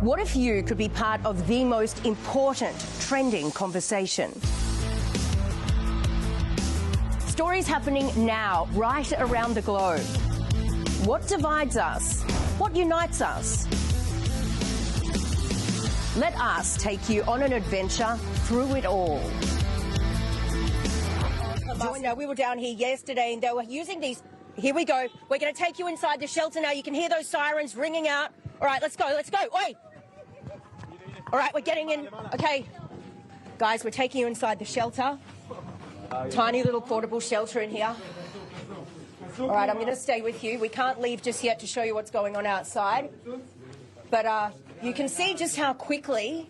What if you could be part of the most important trending conversation? Stories happening now, right around the globe. What divides us? What unites us? Let us take you on an adventure through it all. We were down here yesterday and they were using these. Here we go. We're going to take you inside the shelter now. You can hear those sirens ringing out. All right, let's go. Let's go. Oi! All right, we're getting in. Okay. Guys, we're taking you inside the shelter. Tiny little portable shelter in here. All right, I'm going to stay with you. We can't leave just yet to show you what's going on outside. But you can see just how quickly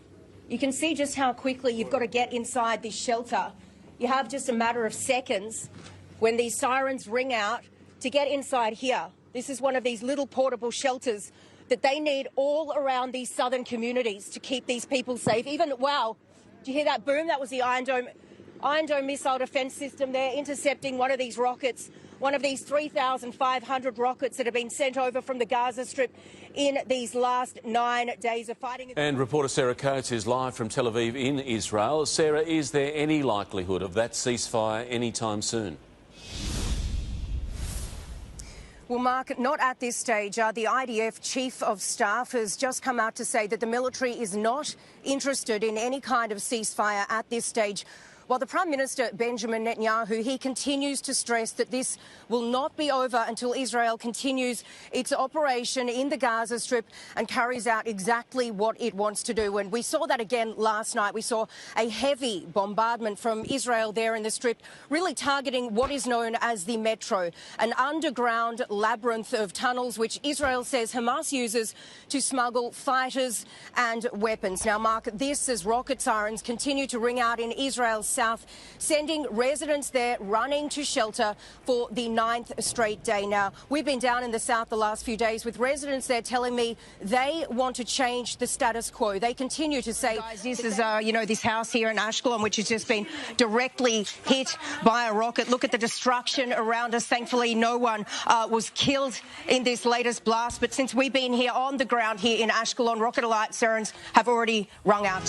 you've got to get inside this shelter. You have just a matter of seconds when these sirens ring out to get inside here. This is one of these little portable shelters that they need all around these southern communities to keep these people safe. Even, wow, do you hear that boom? That was the Iron Dome missile defence system there intercepting one of these rockets, one of these 3,500 rockets that have been sent over from the Gaza Strip in these last 9 days of fighting. And reporter Sarah Coates is live from Tel Aviv in Israel. Sarah, is there any likelihood of that ceasefire anytime soon? Well, Mark, not at this stage. The IDF Chief of Staff has just come out to say that the military is not interested in any kind of ceasefire at this stage. While the Prime Minister, Benjamin Netanyahu, he continues to stress that this will not be over until Israel continues its operation in the Gaza Strip and carries out exactly what it wants to do. And we saw that again last night. We saw a heavy bombardment from Israel there in the Strip, really targeting what is known as the Metro, an underground labyrinth of tunnels which Israel says Hamas uses to smuggle fighters and weapons. Now, Mark, this as rocket sirens continue to ring out in Israel's south, sending residents there running to shelter for the 9th straight day. Now, we've been down in the south the last few days with residents there telling me they want to change the status quo. They continue to say, guys, this is, this house here in Ashkelon, which has just been directly hit by a rocket. Look at the destruction around us. Thankfully, no one was killed in this latest blast. But since we've been here on the ground here in Ashkelon, rocket alert sirens have already rung out.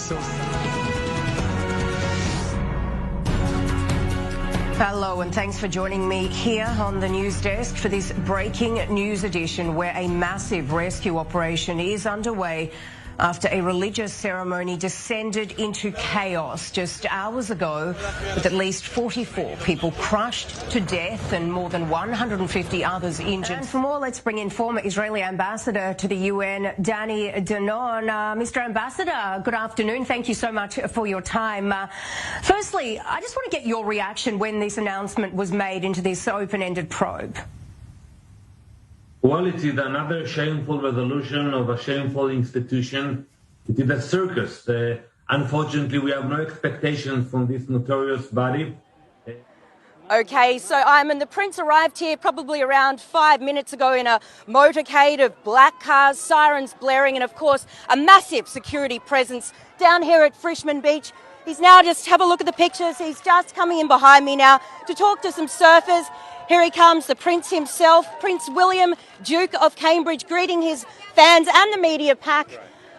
Hello and thanks for joining me here on the news desk for this breaking news edition where a massive rescue operation is underway after a religious ceremony descended into chaos just hours ago, with at least 44 people crushed to death and more than 150 others injured. And for more, let's bring in former Israeli ambassador to the UN, Danny Danon. Mr. Ambassador, good afternoon. Thank you so much for your time. Firstly, I just want to get your reaction when this announcement was made into this open-ended probe. Well, it is another shameful resolution of a shameful institution. It is a circus. Unfortunately, we have no expectations from this notorious body. OK, so the Prince arrived here probably around 5 minutes ago in a motorcade of black cars, sirens blaring, and of course a massive security presence down here at Frishman Beach. He's now just, have a look at the pictures, he's just coming in behind me now to talk to some surfers. Here he comes, the Prince himself, Prince William, Duke of Cambridge, greeting his fans and the media pack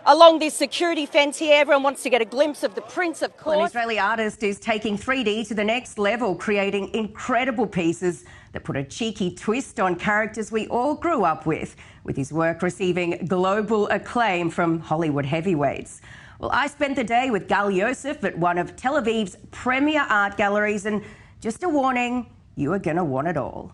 along this security fence here. Everyone wants to get a glimpse of the Prince, of course. An Israeli artist is taking 3D to the next level, creating incredible pieces that put a cheeky twist on characters we all grew up with his work receiving global acclaim from Hollywood heavyweights. Well, I spent the day with Gal Yosef at one of Tel Aviv's premier art galleries, and just a warning, you are going to want it all.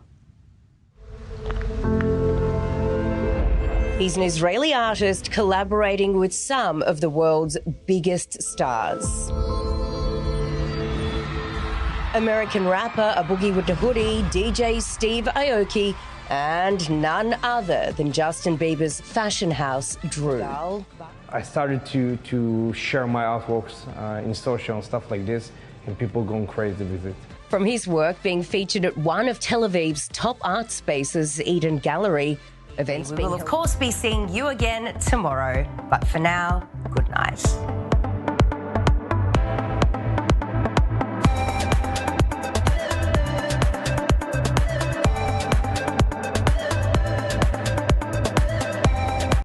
He's an Israeli artist collaborating with some of the world's biggest stars. American rapper A Boogie with the Hoodie, DJ Steve Aoki, and none other than Justin Bieber's fashion house, Drew. I started to share my artworks in social and stuff like this, and people going crazy with it. From his work being featured at one of Tel Aviv's top art spaces, Eden Gallery, events will of course be seeing you again tomorrow. But for now, good night.